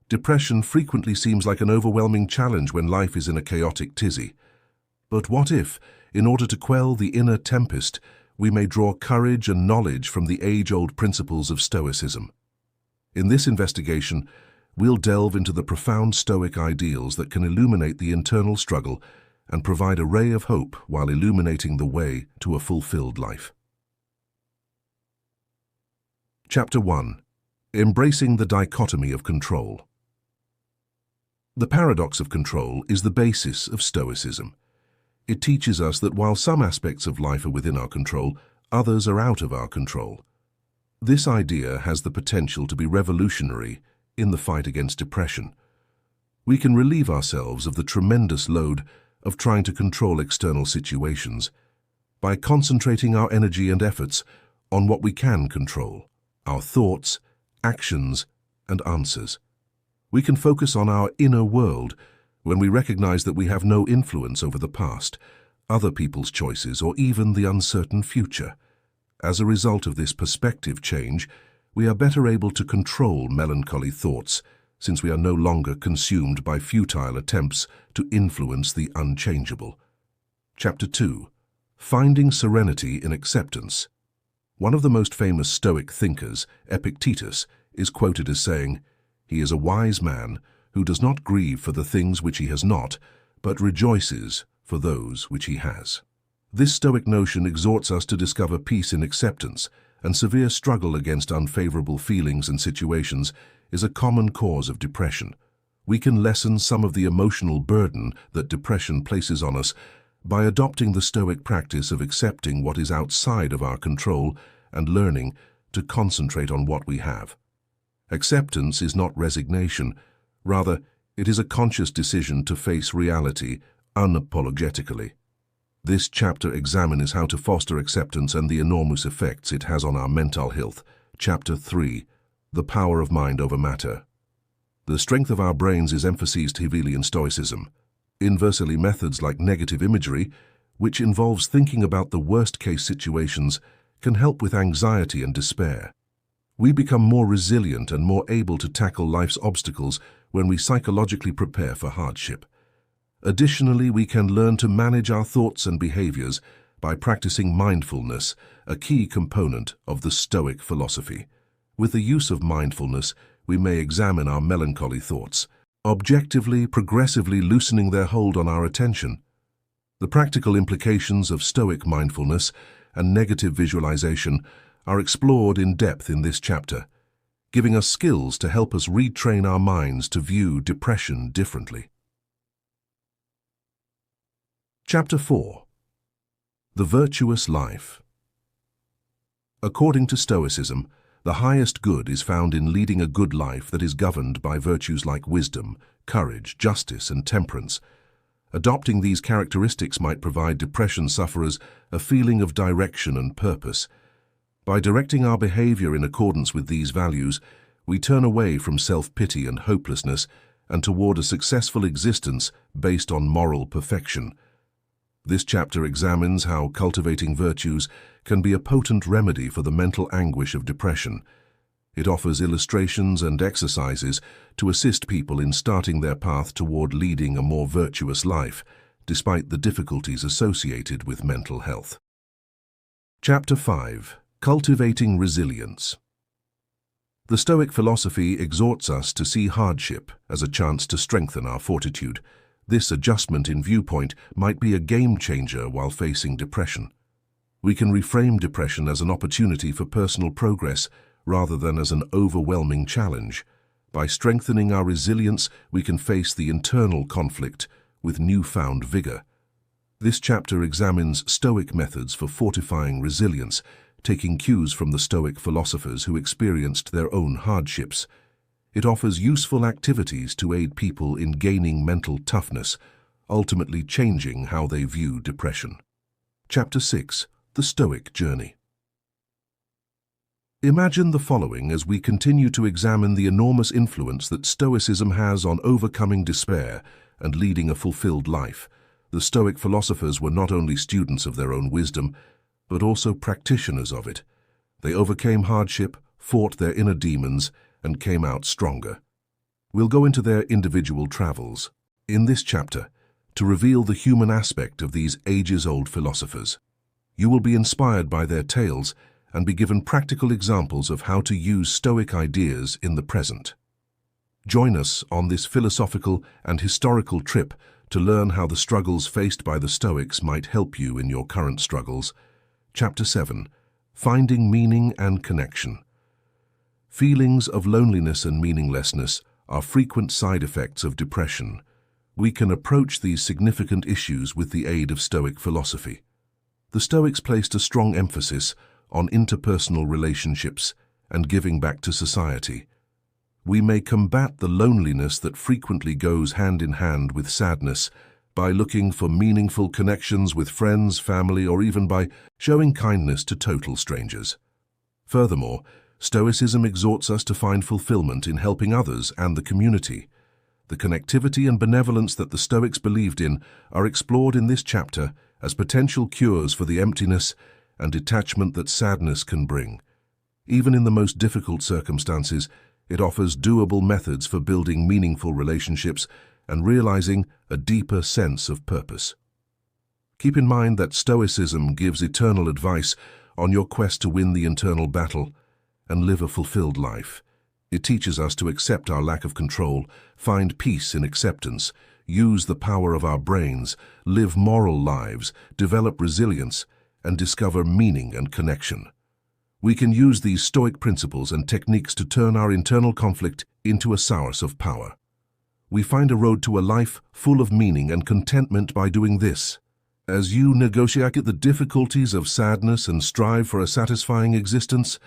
Depression frequently seems like an overwhelming challenge when life is in a chaotic tizzy. But what if, in order to quell the inner tempest, we may draw courage and knowledge from the age-old principles of Stoicism? In this investigation, we'll delve into the profound Stoic ideals that can illuminate the internal struggle and provide a ray of hope while illuminating the way to a fulfilled life. Chapter 1. Embracing the dichotomy of control. The paradox of control is the basis of Stoicism. It teaches us that while some aspects of life are within our control, others are out of our control. This idea has the potential to be revolutionary in the fight against depression. We can relieve ourselves of the tremendous load of trying to control external situations by concentrating our energy and efforts on what we can control: our thoughts, actions, and answers. We can focus on our inner world when we recognize that we have no influence over the past, other people's choices, or even the uncertain future. As a result of this perspective change, we are better able to control melancholy thoughts, since we are no longer consumed by futile attempts to influence the unchangeable. Chapter 2. Finding serenity in acceptance. One of the most famous Stoic thinkers, Epictetus, is quoted as saying, "He is a wise man who does not grieve for the things which he has not, but rejoices for those which he has." This Stoic notion exhorts us to discover peace in acceptance, and severe struggle against unfavorable feelings and situations is a common cause of depression. We can lessen some of the emotional burden that depression places on us by adopting the Stoic practice of accepting what is outside of our control and learning to concentrate on what we have. Acceptance is not resignation. Rather, it is a conscious decision to face reality unapologetically. This chapter examines how to foster acceptance and the enormous effects it has on our mental health. Chapter 3. The power of mind over matter. The strength of our brains is emphasized heavily in Stoicism. Inversely, methods like negative imagery, which involves thinking about the worst-case situations, can help with anxiety and despair. We become more resilient and more able to tackle life's obstacles when we psychologically prepare for hardship. Additionally, we can learn to manage our thoughts and behaviors by practicing mindfulness, a key component of the Stoic philosophy. With the use of mindfulness, we may examine our melancholy thoughts, objectively, progressively loosening their hold on our attention. The practical implications of Stoic mindfulness and negative visualization are explored in depth in this chapter, giving us skills to help us retrain our minds to view depression differently. Chapter 4. The Virtuous Life. According to Stoicism, the highest good is found in leading a good life that is governed by virtues like wisdom, courage, justice, and temperance. Adopting these characteristics might provide depression sufferers a feeling of direction and purpose. By directing our behavior in accordance with these values, we turn away from self-pity and hopelessness and toward a successful existence based on moral perfection. This chapter examines how cultivating virtues can be a potent remedy for the mental anguish of depression. It offers illustrations and exercises to assist people in starting their path toward leading a more virtuous life, despite the difficulties associated with mental health. Chapter 5. Cultivating Resilience. The Stoic philosophy exhorts us to see hardship as a chance to strengthen our fortitude. This adjustment in viewpoint might be a game changer while facing depression. We can reframe depression as an opportunity for personal progress rather than as an overwhelming challenge. By strengthening our resilience, we can face the internal conflict with newfound vigor. This chapter examines Stoic methods for fortifying resilience, taking cues from the Stoic philosophers who experienced their own hardships. It offers useful activities to aid people in gaining mental toughness, ultimately changing how they view depression. Chapter 6. The Stoic Journey. Imagine the following as we continue to examine the enormous influence that Stoicism has on overcoming despair and leading a fulfilled life. The Stoic philosophers were not only students of their own wisdom, but also practitioners of it. They overcame hardship, fought their inner demons, and came out stronger. We'll go into their individual travels in this chapter to reveal the human aspect of these ages-old philosophers. You will be inspired by their tales and be given practical examples of how to use Stoic ideas in the present. Join us on this philosophical and historical trip to learn how the struggles faced by the Stoics might help you in your current struggles. Chapter 7. Finding Meaning and Connection. Feelings of loneliness and meaninglessness are frequent side effects of depression. We can approach these significant issues with the aid of Stoic philosophy. The Stoics placed a strong emphasis on interpersonal relationships and giving back to society. We may combat the loneliness that frequently goes hand in hand with sadness by looking for meaningful connections with friends, family, or even by showing kindness to total strangers. Furthermore, Stoicism exhorts us to find fulfillment in helping others and the community. The connectivity and benevolence that the Stoics believed in are explored in this chapter as potential cures for the emptiness and detachment that sadness can bring. Even in the most difficult circumstances, it offers doable methods for building meaningful relationships and realizing a deeper sense of purpose. Keep in mind that Stoicism gives eternal advice on your quest to win the internal battle and live a fulfilled life. It teaches us to accept our lack of control, find peace in acceptance, use the power of our brains, live moral lives, develop resilience, and discover meaning and connection. We can use these Stoic principles and techniques to turn our internal conflict into a source of power. We find a road to a life full of meaning and contentment by doing this. As you negotiate the difficulties of sadness and strive for a satisfying existence,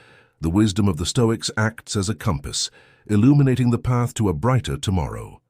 the wisdom of the Stoics acts as a compass, illuminating the path to a brighter tomorrow.